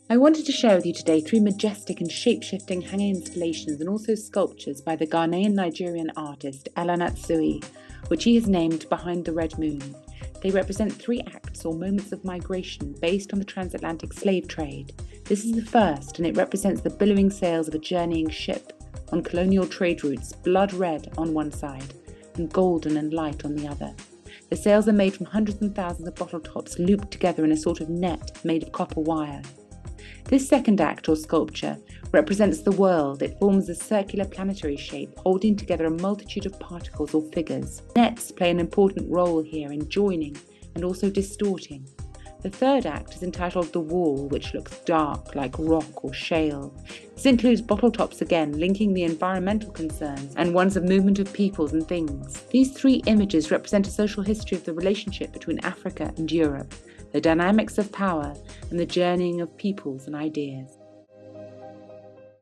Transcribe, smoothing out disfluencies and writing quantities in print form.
I wanted to share with you today 3 majestic and shape-shifting hanging installations and also sculptures by the Ghanaian-Nigerian artist Anatsui, which he has named Behind the Red Moon. They represent 3 acts or moments of migration based on the transatlantic slave trade. This is the first, and it represents the billowing sails of a journeying ship on colonial trade routes, blood red on one side and golden and light on the other. The sails are made from hundreds and thousands of bottle tops looped together in a sort of net made of copper wire. This second act or sculpture represents the world. It forms a circular planetary shape, holding together a multitude of particles or figures. Nets play an important role here in joining and also distorting. The third act is entitled The Wall, which looks dark like rock or shale. This includes bottle tops again, linking the environmental concerns and ones of movement of peoples and things. These 3 images represent a social history of the relationship between Africa and Europe, the dynamics of power, and the journeying of peoples and ideas.